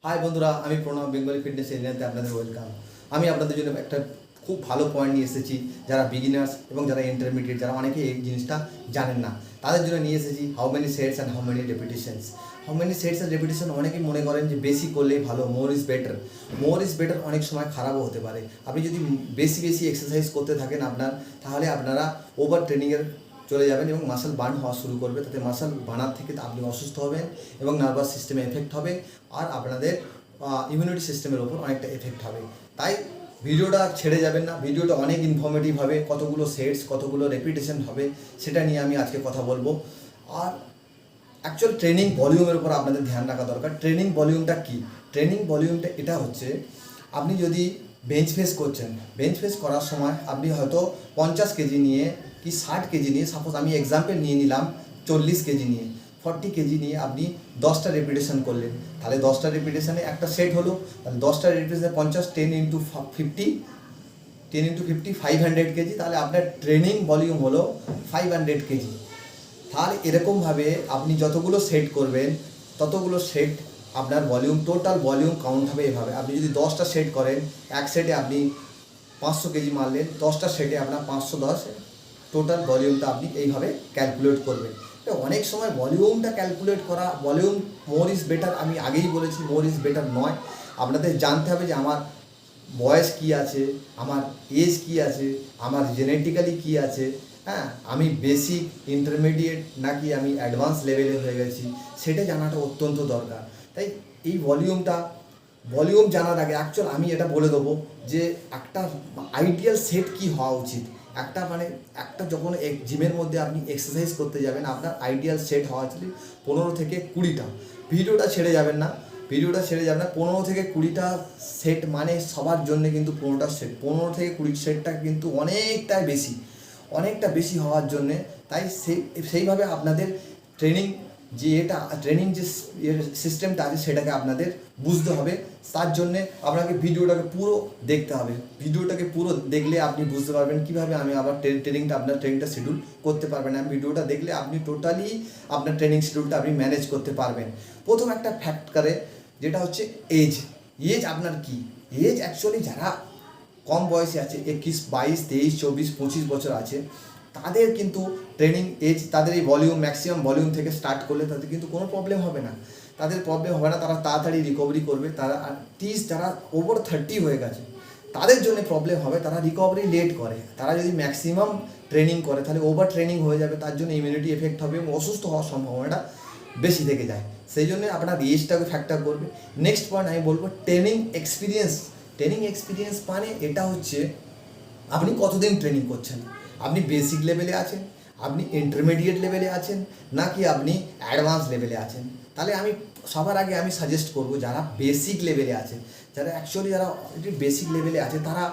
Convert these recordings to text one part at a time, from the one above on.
High বন্ধুরা, আমি Pranab Bengali fitness এরিয়াতে আপনাদের ওয়েলকাম। আমি আপনাদের জন্য একটা খুব ভালো পয়েন্ট নিয়ে এসেছি। যারা বিগিনার্স এবং যারা ইন্টারমিডিয়েট, যারা অনেকে এই জিনিসটা জানেন না, তাদের জন্য নিয়ে এসেছি how many sets and how many repetitions. How many sets and repetition অনেকেই মনে করেন যে বেশি করলেই ভালো, more is better. More is better অনেক সময় খারাপও হতে পারে। আপনি যদি বেশি বেশি এক্সারসাইজ করতে থাকেন তাহলে আপনারা ওভার ট্রেনিংয়ের চলে যাবেন এবং মাসল বার্ন হওয়া শুরু করবে। তাতে মাসল বার্নার থেকে আপনি অসুস্থ হবেন এবং নার্ভাস সিস্টেমে এফেক্ট হবে, আর আপনাদের ইমিউনিটি সিস্টেমের ওপর অনেকটা এফেক্ট হবে। তাই ভিডিওটা ছেড়ে যাবেন না। ভিডিওটা অনেক ইনফরমেটিভ হবে, কতগুলো সেটস, কতগুলো রেপিটেশন হবে সেটা নিয়ে আমি আজকে কথা বলবো। আর অ্যাকচুয়াল ট্রেনিং ভলিউমের উপর আপনাদের ধ্যান রাখা দরকার। ট্রেনিং ভলিউমটা কী? ট্রেনিং ভলিউমটা এটা হচ্ছে, আপনি যদি বেঞ্চ প্রেস করছেন, বেঞ্চ প্রেস করার সময় আপনি হয়তো 50 কেজি নিয়ে কি 60 কেজি নিয়ে, সাপোজ আমি এক্সাম্পল নিয়ে নিলাম 40 কেজি নিয়ে, 40 কেজি নিয়ে আপনি 10টা রেপিটেশন করলেন, তাহলে 10টা রেপিটেশনে একটা সেট হলো। তাহলে 10টা রেপিটেশনে 50, 10 ইন্টু 50, 10 ইন্টু 50 500 কেজি। তাহলে আপনার ট্রেনিং ভলিউম হলো 500 কেজি। তাহলে এরকমভাবে আপনি যতগুলো সেট করবেন ততগুলো সেট আপনার ভলিউম, টোটাল ভলিউম কাউন্ট হবে এভাবে। আপনি যদি 10টা সেট করেন, এক সেটে আপনি 500 কেজি মারলেন, 10টা সেটে আপনার 510, টোটাল ভলিউমটা আপনি এইভাবে ক্যালকুলেট করবেন। অনেক সময় ভলিউমটা ক্যালকুলেট করা, ভলিউম মোর ইজ বেটার, আমি আগেই বলেছি মোর ইজ বেটার নয়। আপনাদের জানতে হবে যে আমার বয়স কী আছে, আমার এজ কী আছে, আমার জেনেটিক্যালি কী আছে, হ্যাঁ, আমি বেসিক, ইন্টারমিডিয়েট নাকি আমি অ্যাডভান্স লেভেলে হয়ে গেছি, সেটা জানাটা অত্যন্ত দরকার। তাই এই ভলিউম জানার আগে অ্যাকচুয়াল আমি এটা বলে দেবো যে একটা আইডিয়াল সেট কী হওয়া উচিত। একটা যখন জিমের মধ্যে আপনি এক্সারসাইজ করতে যাবেন, আপনার আইডিয়াল সেট হওয়া উচিত 15 থেকে 20টা। ভিডিওটা ছেড়ে যাবেন না, 15 থেকে 20টা সেট মানে সবার জন্য কিন্তু 15টা সেট, 15 থেকে 20 সেটটা কিন্তু অনেকটা বেশি হওয়ার জন্যে। তাই সেইভাবে আপনাদের ট্রেনিং যে সিস্টেমটা আছে সেটাকে আপনাদের বুঝতে হবে। তার জন্যে আপনাকে ভিডিওটাকে পুরো দেখতে হবে। ভিডিওটাকে পুরো দেখলে আপনি বুঝতে পারবেন কীভাবে আমি আবার ট্রেনিংটা শিডিউল করতে পারবেন। ভিডিওটা দেখলে আপনি টোটালি আপনার ট্রেনিং শিডিউলটা আপনি ম্যানেজ করতে পারবেন। প্রথম একটা ফ্যাক্টরে যেটা হচ্ছে এজ আপনার কি এজ। অ্যাকচুয়ালি যারা কম বয়সে আছে, 21, 22, 23, 24, 25 বছর আছে, তাদের কিন্তু ট্রেনিং এজ, তাদের এই ভলিউম, ম্যাক্সিমাম ভলিউম থেকে স্টার্ট করলে তাদের কিন্তু কোনো প্রবলেম হবে না। তারা তাড়াতাড়ি রিকভারি করবে। তারা যারা ওভার 30 হয়ে গেছে তাদের জন্য প্রবলেম হবে, তারা রিকভারি লেট করে। তারা যদি ম্যাক্সিমাম ট্রেনিং করে তাহলে ওভার ট্রেনিং হয়ে যাবে, তার জন্য ইমিউনিটি এফেক্ট হবে এবং অসুস্থ হওয়ার সম্ভাবনাটা বেশি থেকে যায়। সেই জন্য আপনার এজটাকে ফ্যাক্টর করবে। নেক্সট পয়েন্ট আমি বলবো ট্রেনিং এক্সপিরিয়েন্স মানে এটা হচ্ছে আপনি কতদিন ট্রেনিং করছেন, আপনি বেসিক লেভেলে আছেন, আপনি ইন্টারমিডিয়েট লেভেলে আছেন, নাকি আপনি অ্যাডভান্স লেভেলে আছেন। তাহলে আমি সবার আগে আমি করব যারা বেসিক লেভেলে আছে, যারা বেসিক লেভেলে আছে, তারা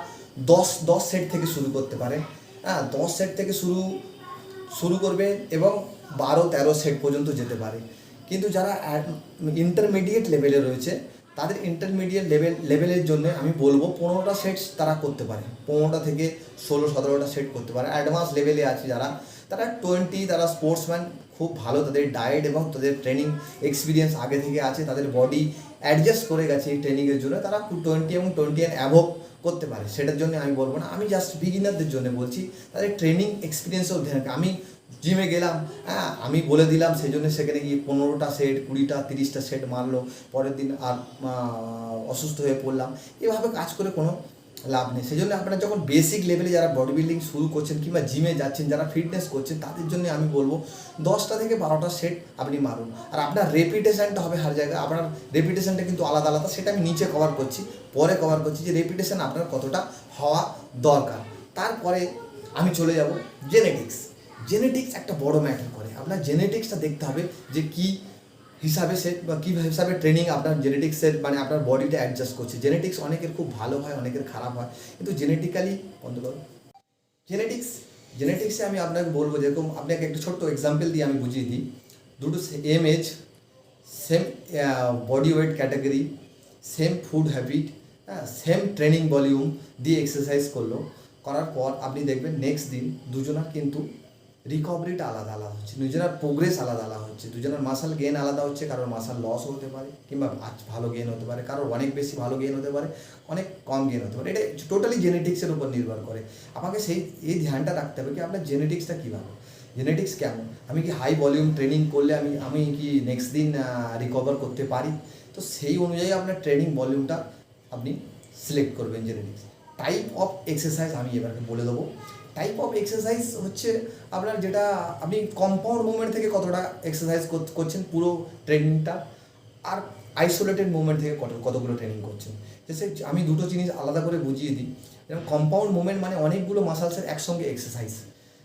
10 সেট থেকে শুরু করতে পারে। হ্যাঁ, 10 সেট থেকে শুরু করবে এবং 12-13 সেট পর্যন্ত যেতে পারে। কিন্তু যারা ইন্টারমিডিয়েট লেভেলে রয়েছে, তাদের ইন্টারমিডিয়েট লেভেলের জন্য আমি বলবো 15টা সেটস তারা করতে পারে, 15টা থেকে 16-17টা সেট করতে পারে। অ্যাডভান্স লেভেলে আছে তারা 20, তারা স্পোর্টসম্যান, খুব ভালো, তাদের ডায়েট এবং তাদের ট্রেনিং এক্সপিরিয়েন্স আগে থেকে আছে, তাদের বডি অ্যাডজাস্ট করে গেছে এই ট্রেনিংয়ের জন্য, তারা 20 এবং 20 অ্যাভোভ করতে পারে। সেটার জন্য আমি বলবো না, আমি জাস্ট বিগিনারদের জন্য বলছি, তাদের ট্রেনিং এক্সপিরিয়েন্সও ধ্যান। আমি জিমে গেলাম, হ্যাঁ, আমি বলে দিলাম, সেই জন্য সেখানে গিয়ে 15টা সেট, 20টা, 30টা সেট মারলো, পরের দিন আর অসুস্থ হয়ে পড়লাম। এভাবে কাজ করে কোনো লাভ নেই। সেই জন্য আপনারা যখন বেসিক লেভেলে যারা বডি বিল্ডিং শুরু করছেন কিংবা জিমে যাচ্ছেন, যারা ফিটনেস করছেন, তাদের জন্য আমি বলবো 10টা থেকে 12টা সেট আপনি মারুন। আর আপনার রেপিটেশনটা হবে হার জায়গায়, আপনার রেপিটেশনটা কিন্তু আলাদা, সেটা আমি নিচে পরে কভার করছি যে রেপিটেশন আপনার কতটা হওয়া দরকার। তারপরে আমি চলে যাব জেনেটিক্স একটা বড় ম্যাটার করে। আপনার জেনেটিক্সটা দেখতে হবে যে কী হিসাবে সেট বা কী হিসাবে ট্রেনিং আপনার জেনেটিক্সের মানে আপনার বডিটা অ্যাডজাস্ট করছে। জেনেটিক্স অনেকের খুব ভালো হয়, অনেকের খারাপ হয়, কিন্তু জেনেটিক্সে আমি আপনাকে বলবো, যেরকম আপনাকে একটা ছোট্ট এক্সাম্পল দিয়ে আমি বুঝিয়ে দিই। দুটো same age, same body weight category, same food habit, হ্যাঁ, সেম ট্রেনিং ভলিউম দিয়ে এক্সারসাইজ করার পর আপনি দেখবেন নেক্সট দিন দুজনার কিন্তু রিকভারিটা আলাদা আলাদা হচ্ছে, দুজনের প্রোগ্রেস আলাদা আলাদা হচ্ছে, দুজনের মাসাল গেন আলাদা হচ্ছে, কারোর মাসাল লস হতে পারে কিংবা ভালো গেন হতে পারে, কারোর অনেক বেশি ভালো গেন হতে পারে, অনেক কম গেন হতে পারে। এটা টোটালি জেনেটিক্সের উপর নির্ভর করে। আমাকে এই ধ্যানটা রাখতে হবে কি আপনার জেনেটিক্সটা কীভাবে, জেনেটিক্স কেমন, আমি কি হাই ভলিউম ট্রেনিং করলে আমি কি নেক্সট দিন রিকভার করতে পারি। তো সেই অনুযায়ী আপনার ট্রেনিং ভলিউমটা আপনি সিলেক্ট করবেন। জেনেটিক্স টাইপ অফ এক্সারসাইজ আমি এবারে বলে দেবো। টাইপ অফ এক্সারসাইজ হচ্ছে আপনার যেটা আপনি কম্পাউন্ড মুভমেন্ট থেকে কতটা এক্সারসাইজ করছেন পুরো ট্রেনিংটা, আর আইসোলেটেড মুভমেন্ট থেকে কতগুলো ট্রেনিং করছেন। জেসে আমি দুটো জিনিস আলাদা করে বুঝিয়ে দিই। যেমন কম্পাউন্ড মুভমেন্ট মানে অনেকগুলো মাসালসের একসঙ্গে এক্সারসাইজ,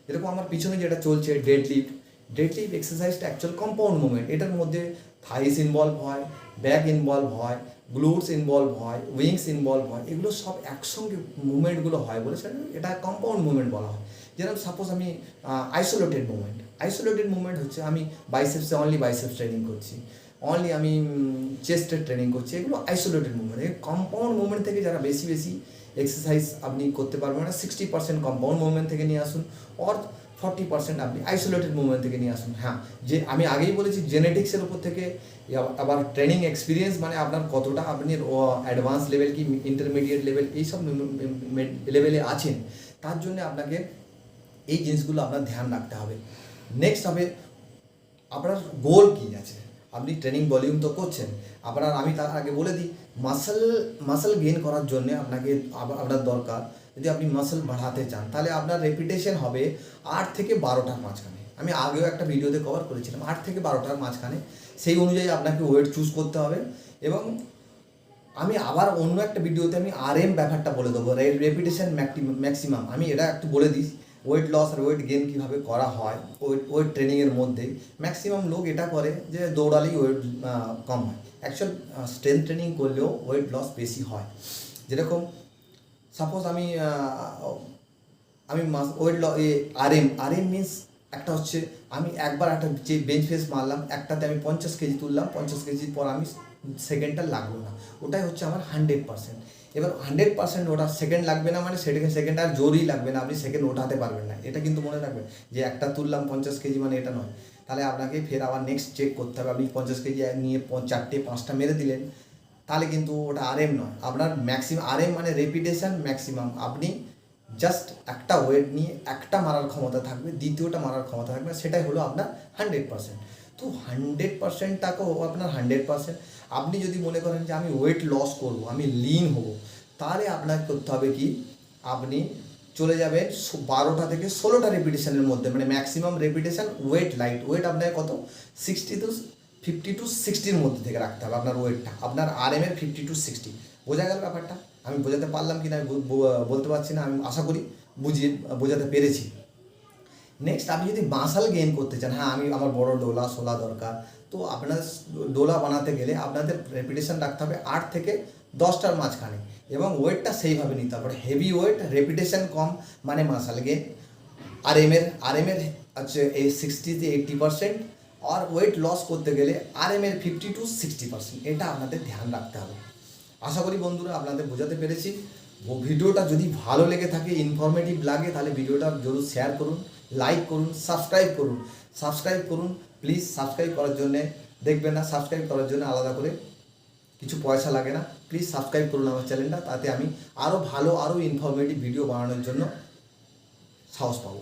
যেরকম আমার পিছনে যেটা চলছে ডেডলিফট এক্সারসাইজটা অ্যাকচুয়াল কম্পাউন্ড মুভমেন্ট। এটার মধ্যে থাইস ইনভলভ হয়, ব্যাক ইনভলভ হয়, গ্লুটস ইনভলভ হয়, উইংস ইনভলভ হয়, এগুলো সব একসঙ্গে মুভমেন্টগুলো হয় বলে সেটা এটা কম্পাউন্ড মুভমেন্ট বলা হয়। যেরকম সাপোজ আমি আইসোলেটেড মুভমেন্ট হচ্ছে আমি বাইসেপসে অনলি বাইসেপস ট্রেনিং করছি, অনলি আমি চেস্টের ট্রেনিং করছি, এগুলো আইসোলেটেড মুভমেন্ট। কম্পাউন্ড মুভমেন্ট থেকে যারা বেশি এক্সারসাইজ আপনি করতে পারবেন না, 60% কম্পাউন্ড মুভমেন্ট থেকে নিয়ে আসুন, অর 40% আপনি আইসোলেটেড মুভমেন্ট থেকে নিয়ে আসুন। হ্যাঁ, যে আমি আগেই বলেছি জেনেটিক্সের উপর থেকে, আবার ট্রেনিং এক্সপিরিয়েন্স মানে আপনার কতটা আপনি অ্যাডভান্স লেভেল কি ইন্টারমিডিয়েট লেভেল এইসব লেভেলে আছেন, তার জন্য আপনাকে এই জিনিসগুলো আপনার ধ্যান রাখতে হবে। নেক্সট হবে আপনার গোল কী আছে। আপনি ট্রেনিং ভলিউম তো করছেন, আমি তার আগে বলে দিই মাসল গেইন করার জন্য আপনার দরকার, যদি আপনি মাসল বাড়াতে চান তাহলে আপনার রেপিটেশন হবে 8 থেকে 12টার মাঝখানে। আমি আগেও একটা ভিডিওতে কভার করেছিলাম 8 থেকে 12টার মাঝখানে। সেই অনুযায়ী আপনাকে ওয়েট চুজ করতে হবে। এবং আমি আবার অন্য একটা ভিডিওতে আমি RM ব্যাপারটা বলে দেবো, রেপিটেশন ম্যাক্সিমাম। আমি এটা একটু বলে দিই ওয়েট লস আর ওয়েট গেইন কীভাবে করা হয় ওয়েট ট্রেনিংয়ের মধ্যেই। ম্যাক্সিমাম লোক এটা করে যে দৌড়ালেই ওয়েট কম হয়, অ্যাকচুয়াল স্ট্রেংথ ট্রেনিং করলেও ওয়েট লস বেশি হয়। যেরকম সাপোজ আমি ওয়েট RM মিনস একটা হচ্ছে আমি একবার একটা যে বেঞ্চ প্রেস মারলাম, একটাতে আমি 50 কেজি তুললাম, 50 কেজির পর আমি সেকেন্ডটা লাগলো না, ওটাই হচ্ছে আমার 100%। এবার 100% ওটা সেকেন্ড লাগবে না মানে সেকেন্ড আর জোরই লাগবে না, আপনি সেকেন্ড ওঠাতে পারবেন না। এটা কিন্তু মনে রাখবেন যে একটা তুললাম 50 কেজি মানে এটা নয়। তাহলে আপনাকে ফের আবার নেক্সট চেক করতে হবে। আপনি 50 কেজি নিয়ে 4টে 5টা মেরে দিলেন, তাহলে কিন্তু ওটা RM নয়। আপনার ম্যাক্সিমাম RM মানে রেপিটেশন ম্যাক্সিমাম। আপনি জাস্ট একটা ওয়েট নিয়ে একটা মারার ক্ষমতা থাকবে, দ্বিতীয়টা মারার ক্ষমতা থাকবে, সেটাই হলো আপনার 100%। তো 100%টাকেও আপনার 100%। আপনি যদি মনে করেন যে আমি ওয়েট লস করব, আমি লিন হব, তাহলে আপনাকে করতে হবে কি আপনি চলে যাবেন 12টা থেকে 16টা রেপিটেশনের মধ্যে, মানে maximum repetition wait light weight আপনাকে কত 50 to 60-র মধ্যে থেকে রাখতে হবে আপনার ওয়েটটা। আপনার RM এর 50 to 60 বোঝা গেল ব্যাপারটা? আমি বোঝাতে পারলাম কি না আমি বলতে পারছি না, আমি আশা করি বোঝাতে পেরেছি। নেক্সট আপনি যদি মাসাল গেইন করতে চান, হ্যাঁ আমার বড় ডোলা সোলা দরকার, তো আপনার ডোলা বানাতে গেলে আপনাদের রেপিটেশন রাখতে হবে 8 থেকে 10টার মাঝখানে, এবং ওয়েটটা সেইভাবে নিতে হবে। হেভি ওয়েট রেপিটেশন কম মানে মাসাল গেইন। RM এর হচ্ছে এই 60-80%, আর ওয়েট লস করতে গেলে RM এর 50 to 60%। এটা আপনাদের ধ্যান রাখতে হবে। আশা করি বন্ধুরা আপনাদের বোঝাতে পেরেছি। ভিডিওটা যদি ভালো লেগে থাকে, ইনফরমেটিভ লাগে, তাহলে ভিডিওটা জরুর শেয়ার করুন, লাইক করুন, সাবস্ক্রাইব করুন প্লিজ। সাবস্ক্রাইব করার জন্যে দেখবেন না, সাবস্ক্রাইব করার জন্য আলাদা করে কিছু পয়সা লাগে না। প্লিজ সাবস্ক্রাইব করুন আমার চ্যানেলটা, তাতে আমি আরও ভালো ইনফরমেটিভ ভিডিও বানানোর জন্য সাহস পাবো।